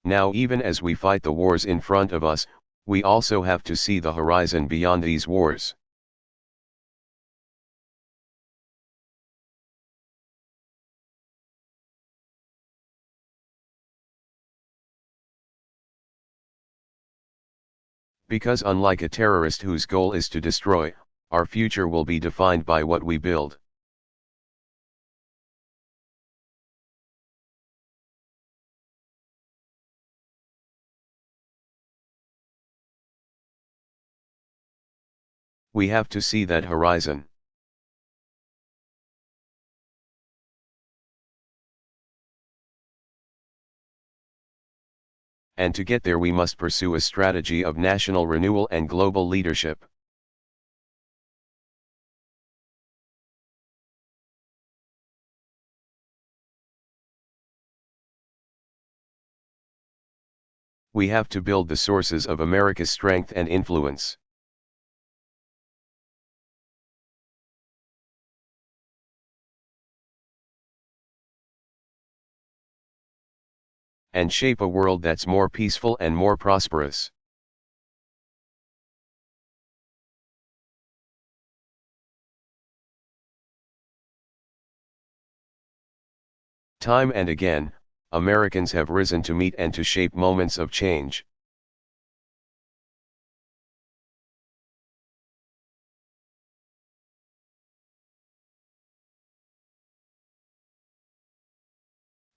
Now even as we fight the wars in front of us, we also have to see the horizon beyond these wars. Because unlike a terrorist whose goal is to destroy, our future will be defined by what we build. We have to see that horizon. And to get there we must pursue a strategy of national renewal and global leadership. We have to build the sources of America's strength and influence. And shape a world that's more peaceful and more prosperous. Time and again, Americans have risen to meet and to shape moments of change.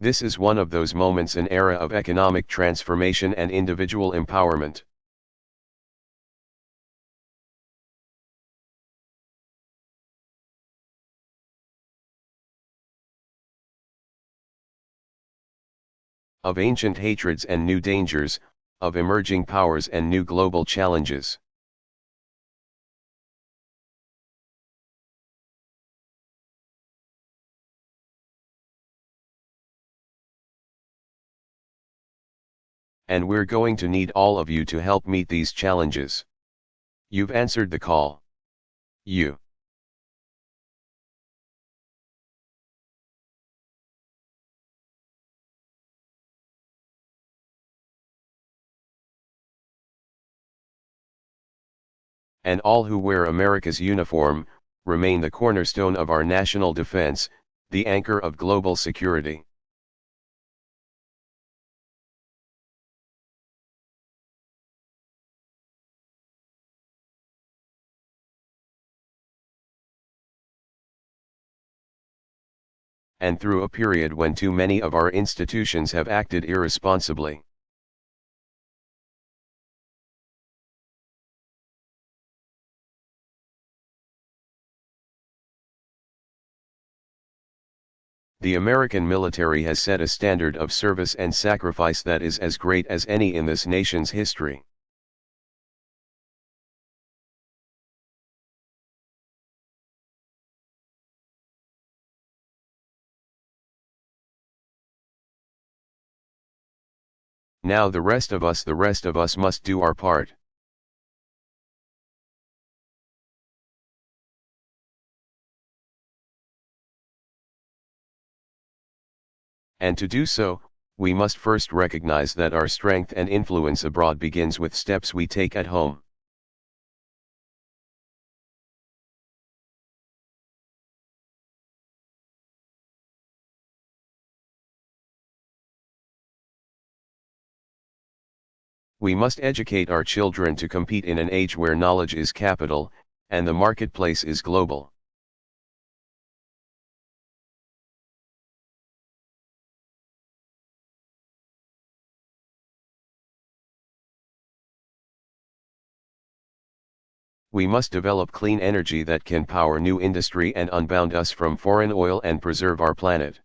This is one of those moments, an era of economic transformation and individual empowerment. Of ancient hatreds and new dangers, of emerging powers and new global challenges. And we're going to need all of you to help meet these challenges. You've answered the call. You. And all who wear America's uniform, remain the cornerstone of our national defense, the anchor of global security. And through a period when too many of our institutions have acted irresponsibly. The American military has set a standard of service and sacrifice that is as great as any in this nation's history. Now the rest of us must do our part. And to do so, we must first recognize that our strength and influence abroad begins with steps we take at home. We must educate our children to compete in an age where knowledge is capital, and the marketplace is global. We must develop clean energy that can power new industry and unbound us from foreign oil and preserve our planet.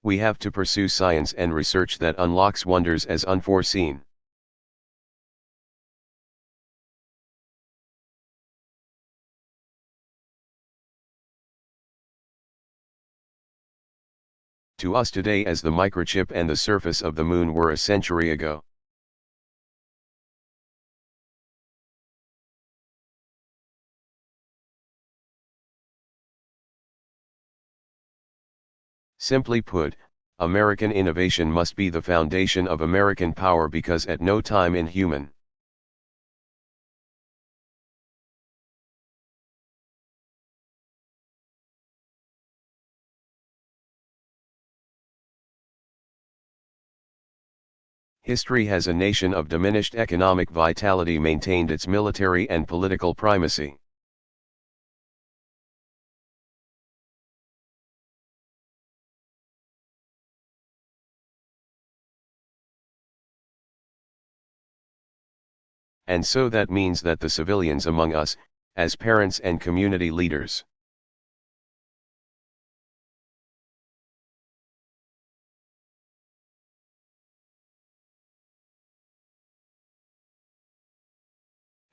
We have to pursue science and research that unlocks wonders as unforeseen. To us today as the microchip and the surface of the moon were a century ago. Simply put, American innovation must be the foundation of American power because at no time in human history has a nation of diminished economic vitality maintained its military and political primacy. And so that means that the civilians among us, as parents and community leaders,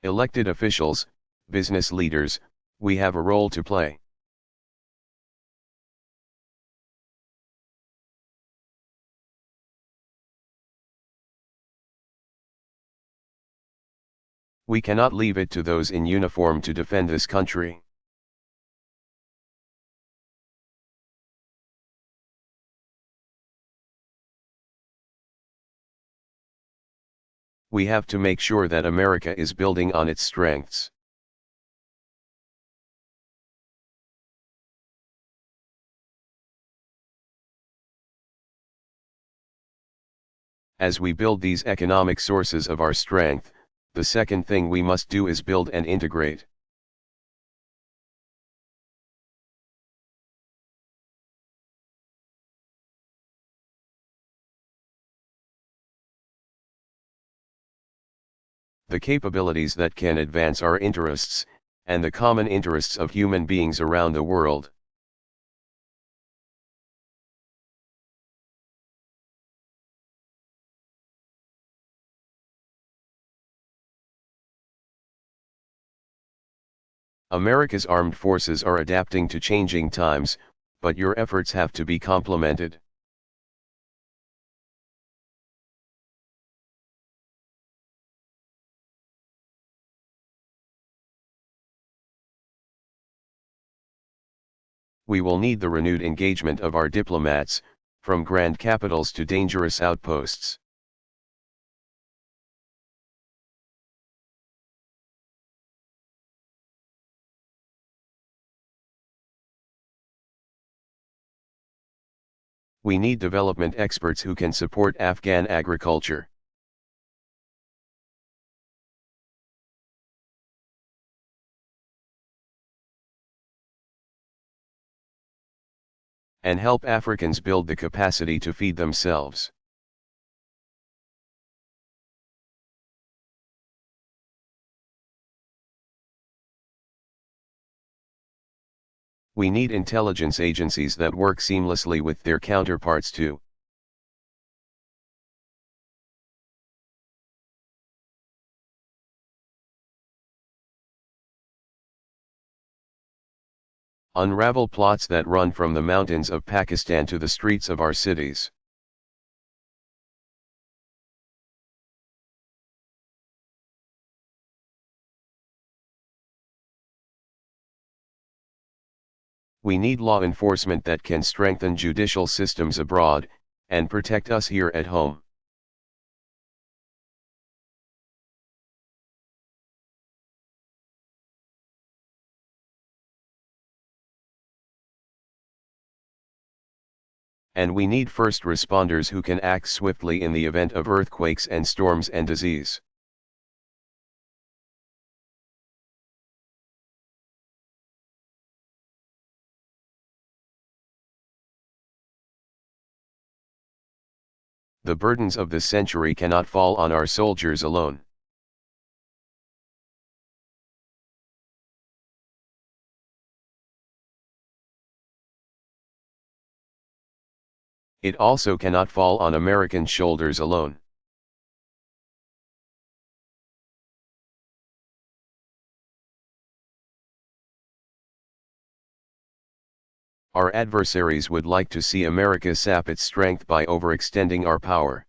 elected officials, business leaders, we have a role to play. We cannot leave it to those in uniform to defend this country. We have to make sure that America is building on its strengths. As we build these economic sources of our strength, the second thing we must do is build and integrate. The capabilities that can advance our interests, and the common interests of human beings around the world. America's armed forces are adapting to changing times, but your efforts have to be complemented. We will need the renewed engagement of our diplomats, from grand capitals to dangerous outposts. We need development experts who can support Afghan agriculture. And help Africans build the capacity to feed themselves. We need intelligence agencies that work seamlessly with their counterparts too. Unravel plots that run from the mountains of Pakistan to the streets of our cities. We need law enforcement that can strengthen judicial systems abroad, and protect us here at home. And we need first responders who can act swiftly in the event of earthquakes and storms and disease. The burdens of this century cannot fall on our soldiers alone. It also cannot fall on American shoulders alone. Our adversaries would like to see America sap its strength by overextending our power.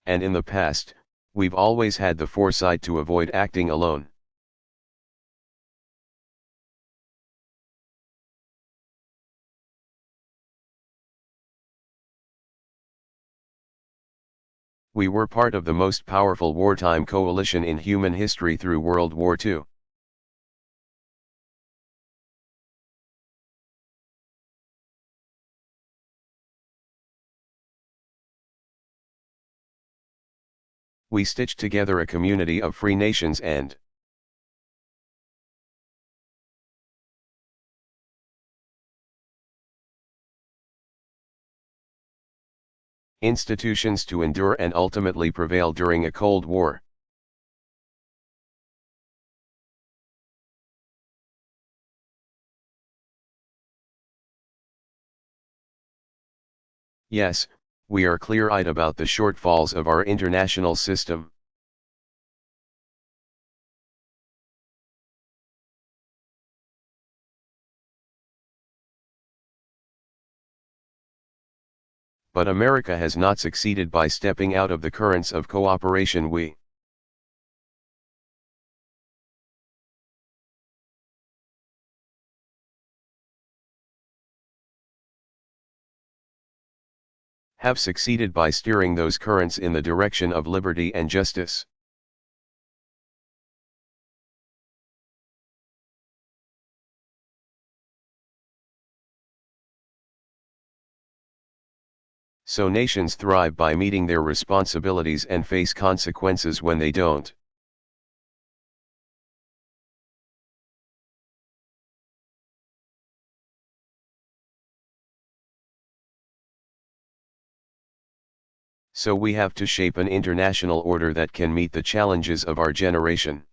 and in the past, we've always had the foresight to avoid acting alone. We were part of the most powerful wartime coalition in human history through World War II. We stitched together a community of free nations and institutions to endure and ultimately prevail during a Cold War. Yes, we are clear-eyed about the shortfalls of our international system. But America has not succeeded by stepping out of the currents of cooperation we have succeeded by steering those currents in the direction of liberty and justice. So nations thrive by meeting their responsibilities and face consequences when they don't. So we have to shape an international order that can meet the challenges of our generation.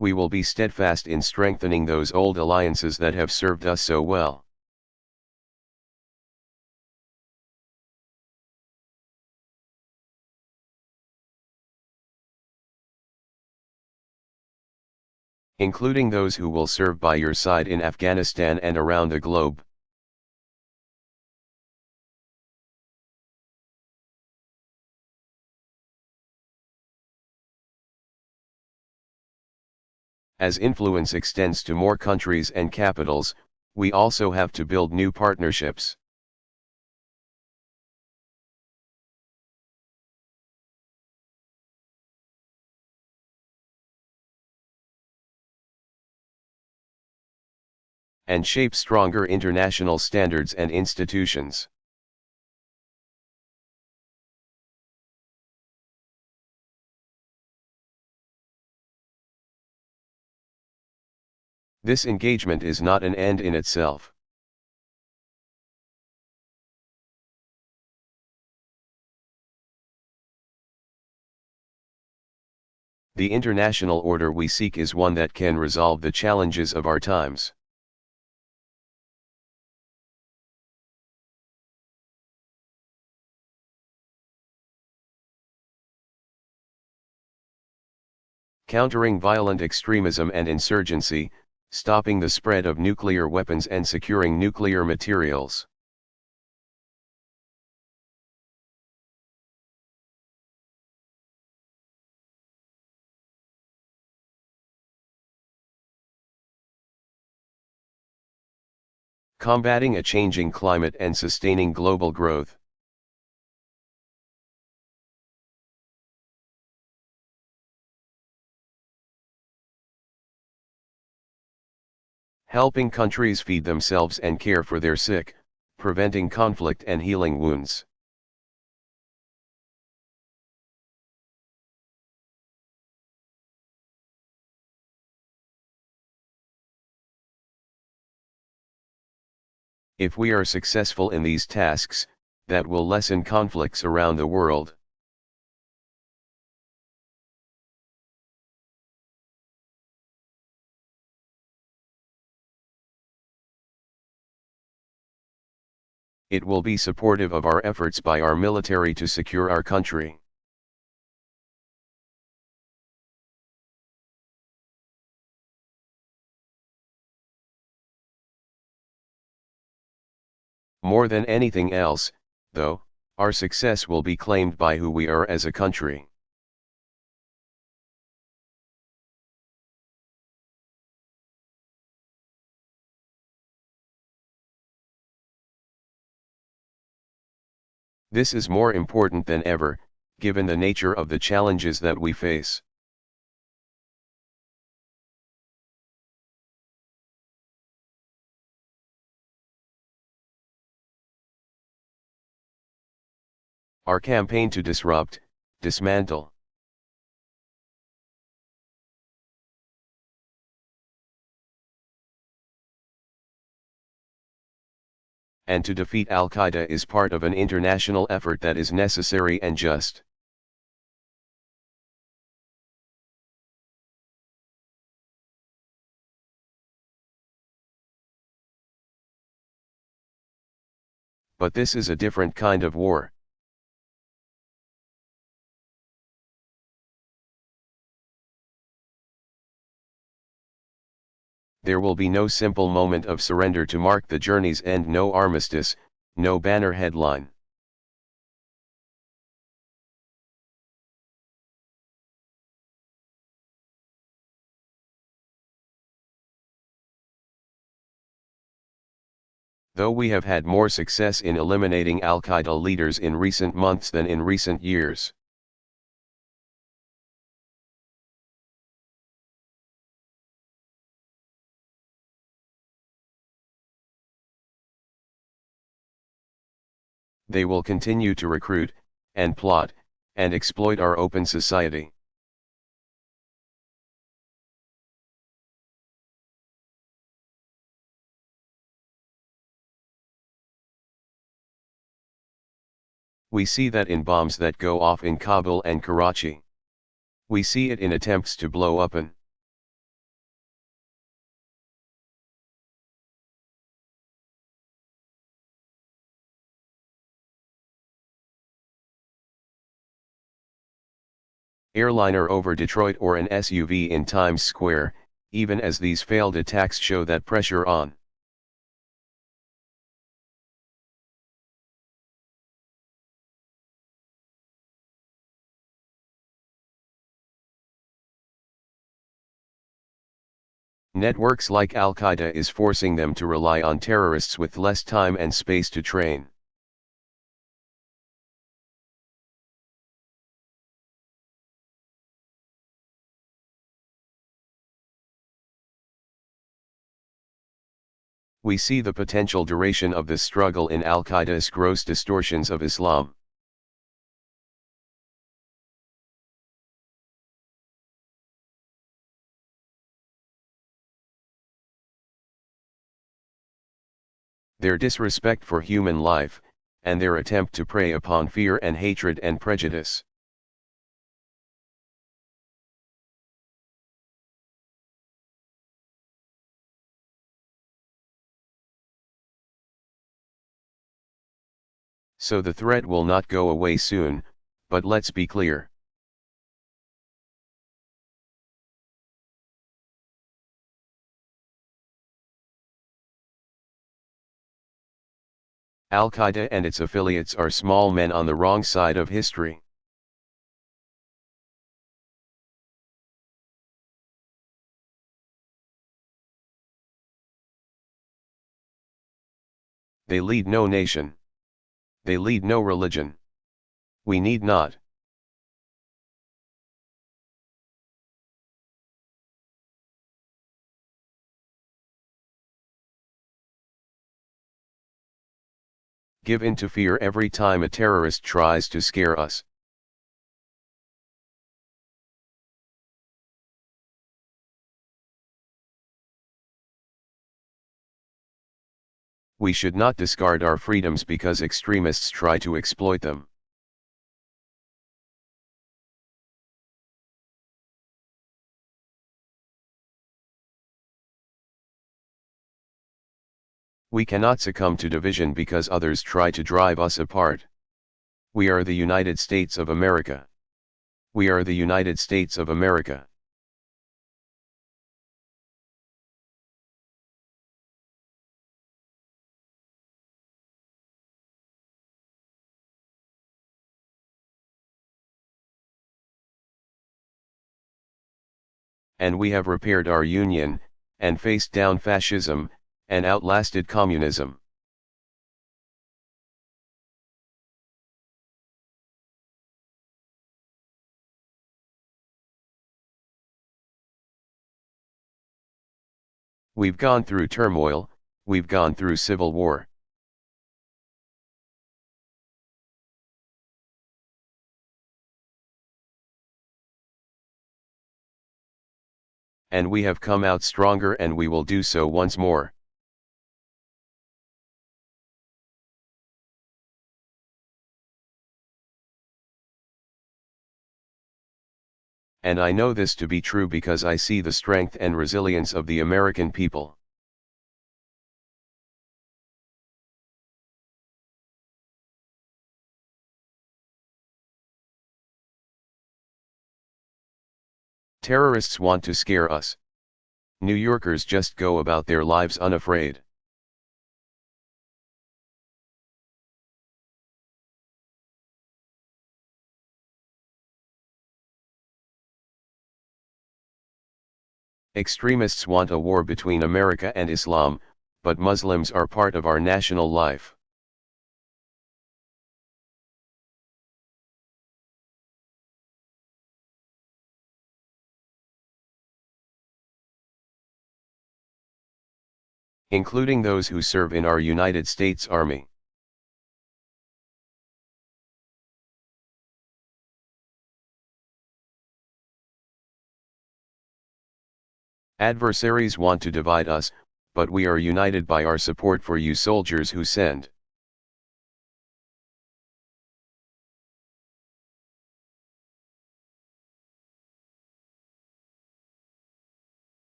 We will be steadfast in strengthening those old alliances that have served us so well. Including those who will serve by your side in Afghanistan and around the globe. As influence extends to more countries and capitals, we also have to build new partnerships. And shape stronger international standards and institutions. This engagement is not an end in itself. The international order we seek is one that can resolve the challenges of our times. Countering violent extremism and insurgency, stopping the spread of nuclear weapons and securing nuclear materials. Combating a changing climate and sustaining global growth. Helping countries feed themselves and care for their sick, preventing conflict and healing wounds. If we are successful in these tasks, that will lessen conflicts around the world. It will be supportive of our efforts by our military to secure our country. More than anything else, though, our success will be claimed by who we are as a country. This is more important than ever, given the nature of the challenges that we face. Our campaign to disrupt, dismantle, and to defeat Al-Qaeda is part of an international effort that is necessary and just. But this is a different kind of war. There will be no simple moment of surrender to mark the journey's end, no armistice, no banner headline. Though we have had more success in eliminating Al-Qaeda leaders in recent months than in recent years. They will continue to recruit, and plot, and exploit our open society. We see that in bombs that go off in Kabul and Karachi. We see it in attempts to blow up an airliner over Detroit or an SUV in Times Square, even as these failed attacks show that pressure on networks like Al-Qaeda is forcing them to rely on terrorists with less time and space to train. We see the potential duration of this struggle in Al-Qaeda's gross distortions of Islam. Their disrespect for human life, and their attempt to prey upon fear and hatred and prejudice. So the threat will not go away soon, but let's be clear. Al-Qaeda and its affiliates are small men on the wrong side of history. They lead no nation. They lead no religion. We need not give in to fear every time a terrorist tries to scare us. We should not discard our freedoms because extremists try to exploit them. We cannot succumb to division because others try to drive us apart. We are the United States of America. We are the United States of America. and we have repaired our union, and faced down fascism, and outlasted communism. We've gone through turmoil, we've gone through civil war. And we have come out stronger, and we will do so once more. And I know this to be true because I see the strength and resilience of the American people. Terrorists want to scare us. New Yorkers just go about their lives unafraid. Extremists want a war between America and Islam, but Muslims are part of our national life. Including those who serve in our United States Army. Adversaries want to divide us, but we are united by our support for you soldiers who send.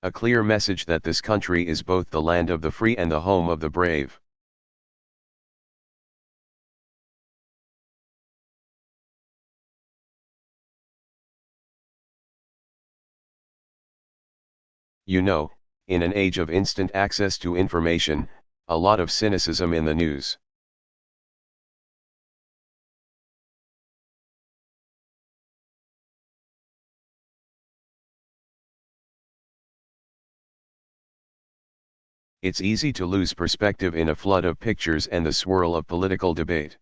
A clear message that this country is both the land of the free and the home of the brave. You know, in an age of instant access to information, a lot of cynicism in the news. It's easy to lose perspective in a flood of pictures and the swirl of political debate.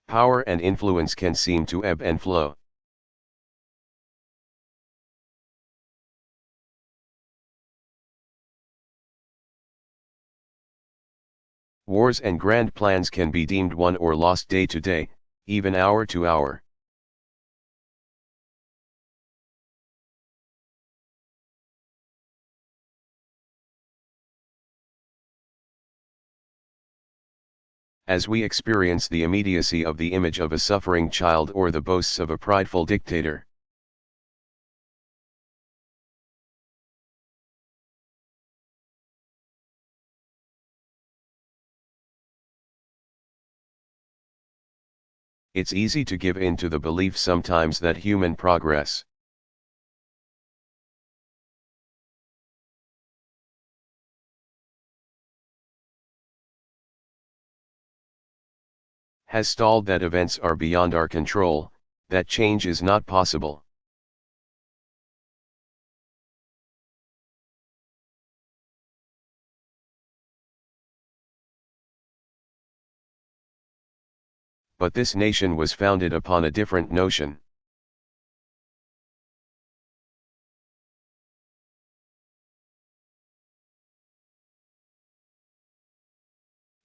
Power and influence can seem to ebb and flow. Wars and grand plans can be deemed won or lost day to day, even hour to hour. As we experience the immediacy of the image of a suffering child or the boasts of a prideful dictator. It's easy to give in to the belief sometimes that human progress has stalled, that events are beyond our control, that change is not possible. But this nation was founded upon a different notion.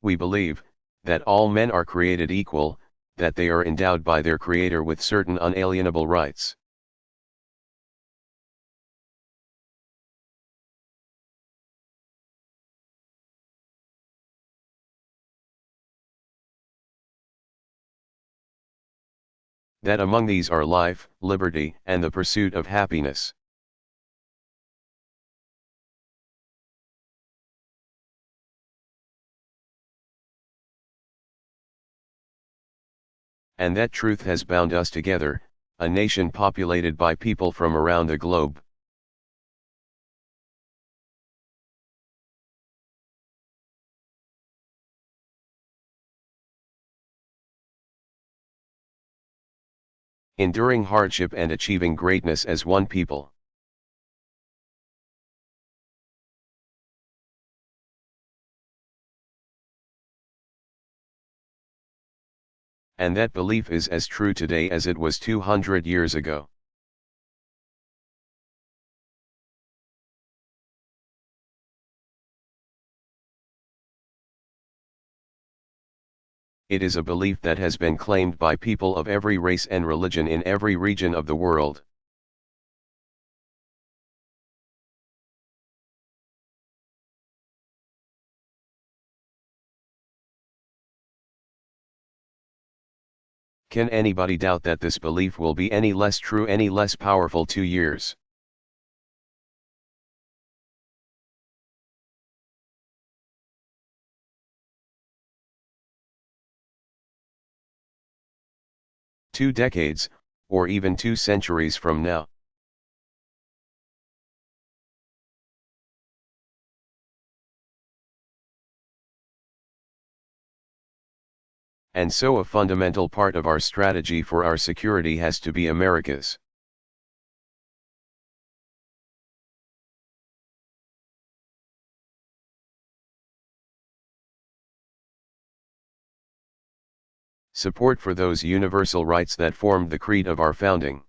We believe that all men are created equal, that they are endowed by their Creator with certain unalienable rights. That among these are life, liberty, and the pursuit of happiness. And that truth has bound us together, a nation populated by people from around the globe. enduring hardship and achieving greatness as one people. And that belief is as true today as it was 200 years ago. It is a belief that has been claimed by people of every race and religion in every region of the world. Can anybody doubt that this belief will be any less true, any less powerful 2 years? Two decades, or even 2 centuries from now. And so a fundamental part of our strategy for our security has to be America's. Support for those universal rights that formed the creed of our founding.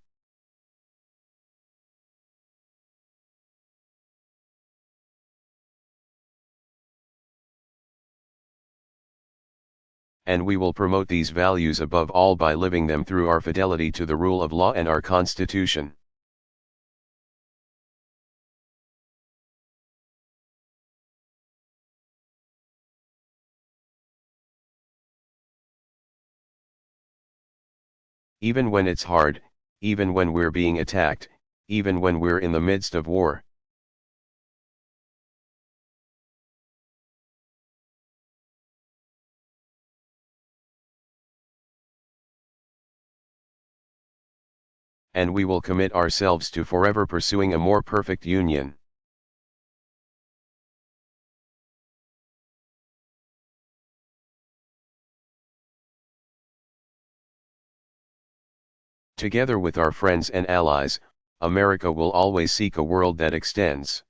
And we will promote these values above all by living them through our fidelity to the rule of law and our Constitution. Even when it's hard, even when we're being attacked, even when we're in the midst of war. And we will commit ourselves to forever pursuing a more perfect union. Together with our friends and allies, America will always seek a world that extends.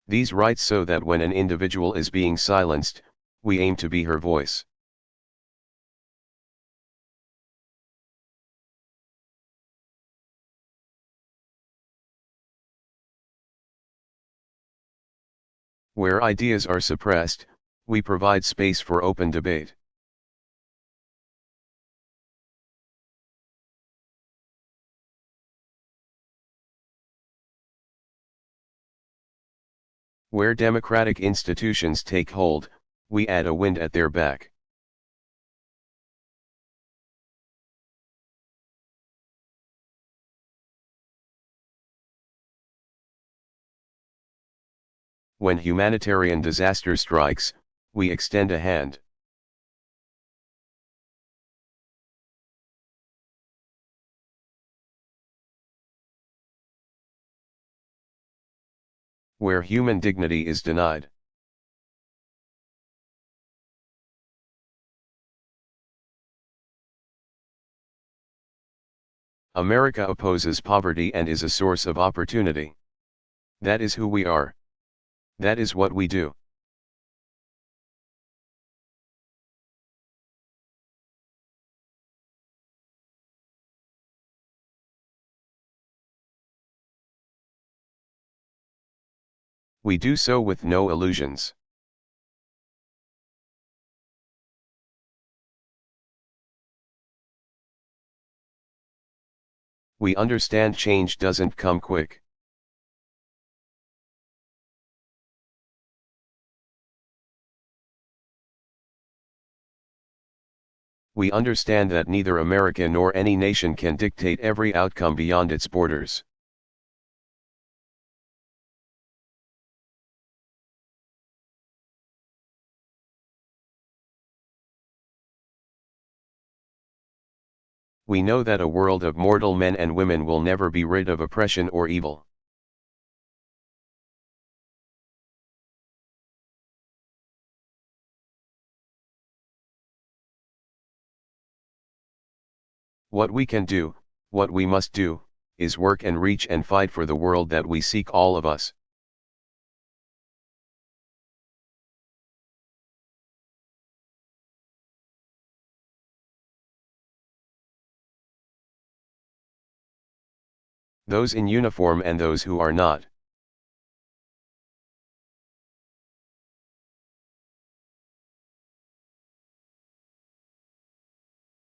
These rights so that when an individual is being silenced, we aim to be her voice. Where ideas are suppressed, we provide space for open debate. Where democratic institutions take hold, we add a wind at their back. When humanitarian disaster strikes, we extend a hand. Where human dignity is denied. America opposes poverty and is a source of opportunity. That is who we are. That is what we do. We do so with no illusions. We understand change doesn't come quick. We understand that neither America nor any nation can dictate every outcome beyond its borders. We know that a world of mortal men and women will never be rid of oppression or evil. What we can do, what we must do, is work and reach and fight for the world that we seek, all of us. Those in uniform and those who are not.